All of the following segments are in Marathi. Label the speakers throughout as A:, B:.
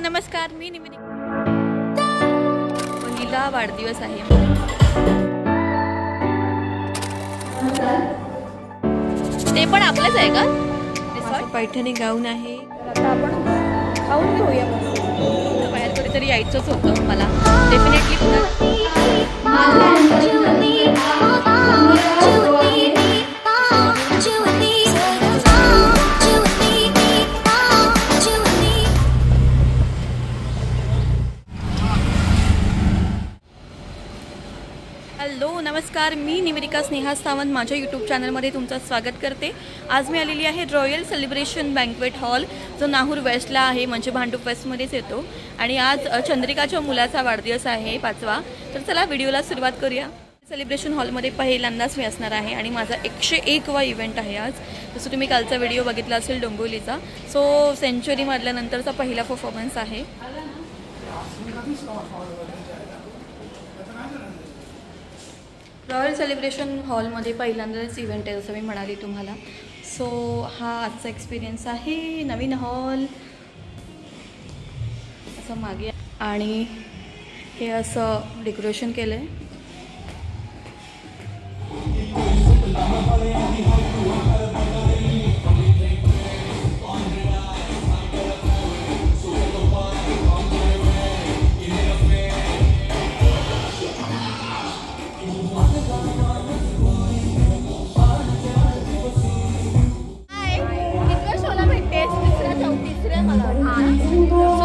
A: नमस्कार, मी निमित्त पहिला वाढदिवस आहे। ते पण आपलंच आहे का? पैठणी गाऊन आहे। आता आपण खाऊन घेऊया मस्त। बाहेर कुठेतरी यायचंच होतं मला डेफिनेटली हॅलो नमस्कार, मी निवेदिका स्नेहा सावंत माझ्या यूट्यूब चॅनलमध्ये तुमचं स्वागत करते। आज मी आलेली आहे रॉयल सेलिब्रेशन बँक्वेट हॉल, जो नाहूर वेस्टला आहे, म्हणजे भांडूप वेस्टमध्येच येतो। आणि आज चंद्रिकाच्या मुलाचा वाढदिवस आहे 5वा। तर चला व्हिडिओला सुरुवात करूया। सेलिब्रेशन हॉलमध्ये पहिल्यांदाच मी असणार आहे आणि माझा 101वा इव्हेंट आहे आज। जसं तुम्ही कालचा व्हिडिओ बघितला असेल डोंबिवलीचा, सो सेंचुरी मारल्यानंतरचा पहिला परफॉर्मन्स आहे। रॉयल सेलिब्रेशन हॉलमध्ये पहिल्यांदाच इव्हेंट आहे जसं मी म्हणाली तुम्हाला। सो हा आजचा एक्सपिरियन्स आहे। नवीन हॉल असं मागे आणि हे असं डेकोरेशन केलं आहे।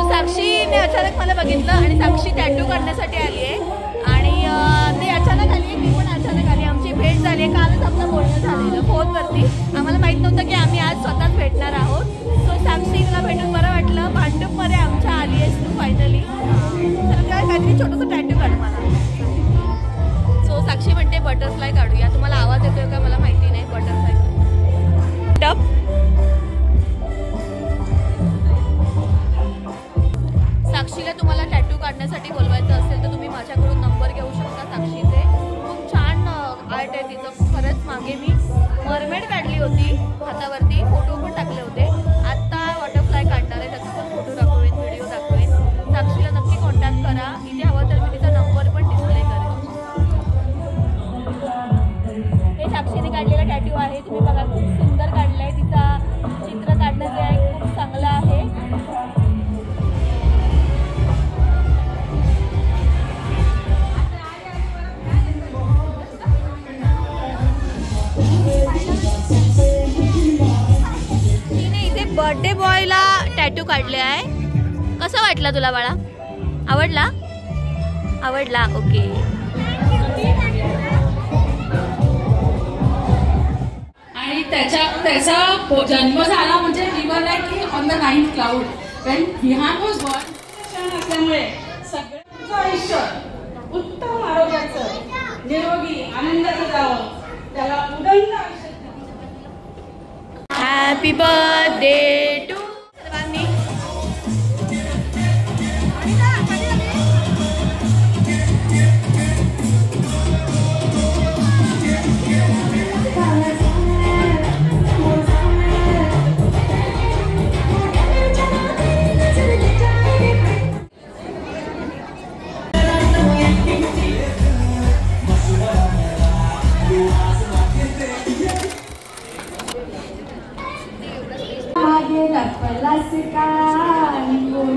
A: साक्षीने अचानक मला बघितलं आणि साक्षी टॅटू काढण्यासाठी आली आहे आणि ती अचानक आली, मी पण अचानक आली। आमची भेट झाली आहे, कालच आपलं बोलणं झालेलं फोनवरती। आम्हाला माहीत नव्हतं की आम्ही आज स्वतःच भेटणार आहोत। सो साक्षी तुला भेटून बरं वाटलं, भांडूपमध्ये आमच्या आली आहेस तू फायनली। तर काय काहीतरी छोटंसं टॅटू काढ मला। सो साक्षी म्हणते बटरफ्लाय काढूया। तुम्हाला आवाज येतोय का मला माहिती नाही। बटरफ्लाय टप साक्षीला तुम्हाला टॅटू काढण्यासाठी बोलवायचं असेल तर तुम्ही माझ्याकडून नंबर घेऊ शकता साक्षीचे। खूप छान आर्ट आहे तिचं। खरंच मागे मी मरमेड काढली होती हातावरती, फोटो पण टाकले होते। आता बटरफ्लाय काढणार आहे, त्याचा पण फोटो दाखवेन, व्हिडिओ दाखवेन। साक्षीला नक्की कॉन्टॅक्ट करा, इथे हवं तर मी तिचा नंबर पण डिस्प्ले करेन। हे साक्षीने काढलेला टॅटू आहे, तुम्ही बघा खूप सुंदर काढलं आहे। तिचा चित्र काढणं जे आहे खूप चांगलं आहे। बर्थडे बॉयला टॅटू काढले आहे। कसं वाटला तुला बाळा? आवडला? आवडला, ओके।
B: आणि त्याचा जन्म झाला म्हणजे we were like on the 9th cloud when Vihan was born असल्यामुळे सगळ्यांचं आयुष्य उत्तम आरोग्याचं, निरोगी, आनंदाचं जावं, त्याला उदंड आयुष्य।
A: हॅपी बर्थडे टू सर्वांनी। बोल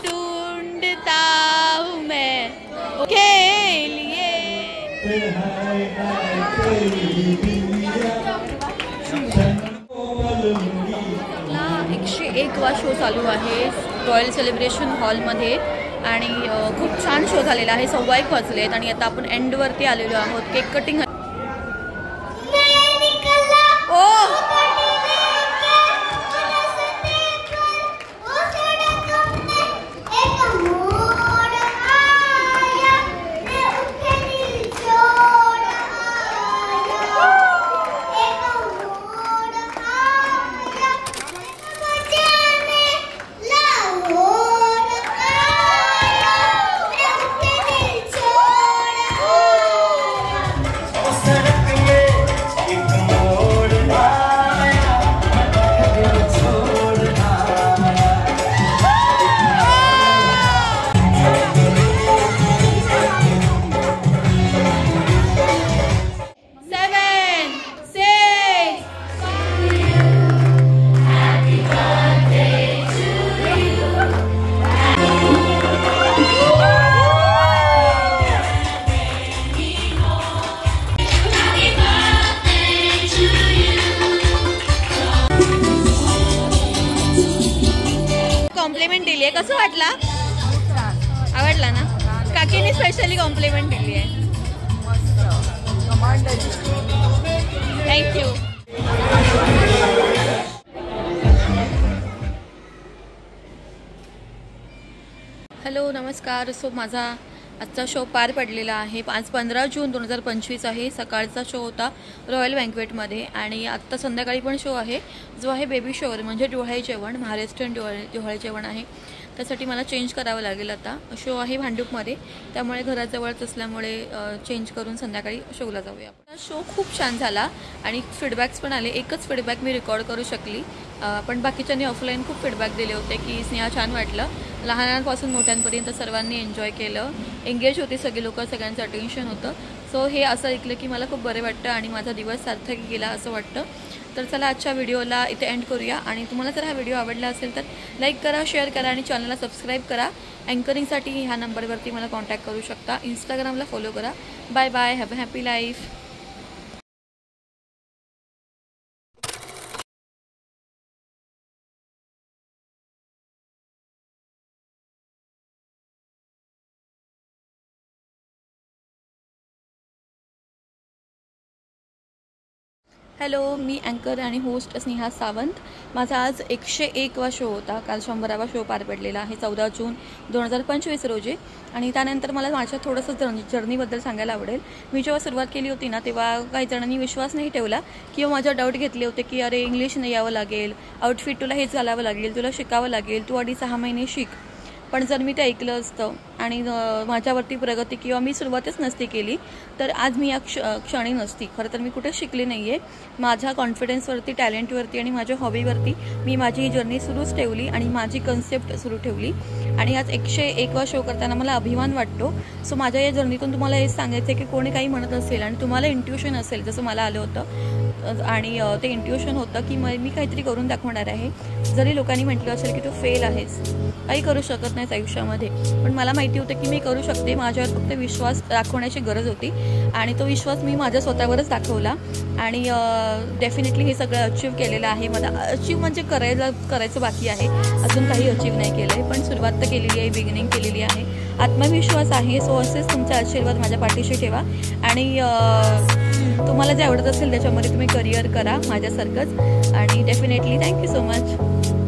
A: ढूंढता हूँ मैं के लिए। 101वा शो चालू आहे रॉयल सेलिब्रेशन हॉलमध्ये आणि खूप छान शो झालेला आहे। 1:15 वाजलेत आणि आता आपण एंडवरती आलेलो आहोत। केक कटिंग कसं वाटला? आवडला ना? काकीने स्पेशली कॉम्प्लिमेंट दिली आहे. थँक्यू. हॅलो, नमस्कार. सो माझा आजचा शो पार पडलेला आहे. 15 जून 2025 आहे. सकाळचा शो होता रॉयल बँक्वेटमध्ये आणि आत्ता संध्याकाळी पण शो आहे, जो आहे बेबी शोवर म्हणजे डोहाळे जेवण. महाराष्ट्रीयन डोहाळे जेवण आहे. त्यासाठी मला चेंज करावं लागेल. आता शो आहे भांडूपमध्ये, त्यामुळे घराजवळच असल्यामुळे चेंज करून संध्याकाळी शोला जाऊया. शो खूप छान झाला आणि फीडबॅक्स पण आले. एकच फीडबॅक मी रेकॉर्ड करू शकली, पण बाकीच्यांनी ऑफलाईन खूप फीडबॅक दिले होते की स्नेहा छान वाटलं. लहानांपासून मोठ्यांपर्यंत सर्वांनी एन्जॉय केलं. एंगेज होते सगळे लोक, सगळ्यांचं अटेन्शन होतं. सो हे असं ऐकलं की मला खूप बरं वाटतं आणि माझा दिवस सार्थक गेला असं वाटतं. तर चला आजच्या व्हिडिओला इथे एंड करूया. आणि तुम्हाला जर हा व्हिडिओ आवडला असेल तर लाईक करा, शेअर करा आणि चॅनलला सबस्क्राईब करा. अँकरिंगसाठी ह्या नंबरवरती मला कॉन्टॅक्ट करू शकता. इंस्टाग्रामला फॉलो करा. Bye bye. Have a happy life. Hello, मी अँकर आणि होस्ट स्नेहा सावंत. माझा आज 101वा शो होता. काल 100वा शो पार पडलेला आहे 14 जून 2025 रोजी. आणि त्यानंतर मला माझ्या थोडंसं जर्नीबद्दल सांगायला आवडेल. मी जेव्हा सुरुवात केली होती ना, तेव्हा काही जणांनी विश्वास नाही ठेवला किंवा माझ्या डाऊट घेतले होते की अरे इंग्लिश नाही यावं लागेल, आउटफिट तुला हेच घालावं लागेल, तुला शिकावं लागेल, तू 6 महिने शिक. पण जर मी ते ऐकलं असतं आणि माझ्यावरती प्रगती किंवा मी सुरुवातच नसती केली तर आज मी या क्षणी नसती. खरं तर मी कुठेच शिकले नाही आहे. माझ्या कॉन्फिडन्सवरती, टॅलेंटवरती आणि माझ्या हॉबीवरती मी माझी ही जर्नी सुरूच ठेवली आणि माझी कन्सेप्ट सुरू ठेवली. आणि आज 101वा शो करताना मला अभिमान वाटतो. सो माझ्या या जर्नीतून तुम्हाला हेच सांगायचं आहे की कोणी काही म्हणत असेल आणि तुम्हाला इंट्युशन असेल, जसं मला आलं होतं आणि ते इंट्युशन होतं की मी काहीतरी करून दाखवणार आहे. जरी लोकांनी म्हटलं असेल की तू फेल आहेस, काही करू शकत नाहीस आयुष्यामध्ये, पण मला माहिती होतं की मी करू शकते. माझ्यावर फक्त विश्वास दाखवण्याची गरज होती आणि तो विश्वास मी माझ्या स्वतःवरच दाखवला आणि डेफिनेटली हे सगळं अचीव केलेलं आहे. मला अचीव म्हणजे करायचं बाकी आहे. अजून काही अचीव नाही केलं आहे, पण सुरुवात तर केलेली आहे, बिगिनिंग केलेली आहे. आत्मविश्वास आहे. सो असेच तुमचे आशीर्वाद माझ्या पाठीशी ठेवा आणि तुम्हाला जे आवडत असेल त्याच्यामध्ये तुम्ही करिअर करा माझ्यासारखंच. आणि डेफिनेटली थँक्यू सो मच.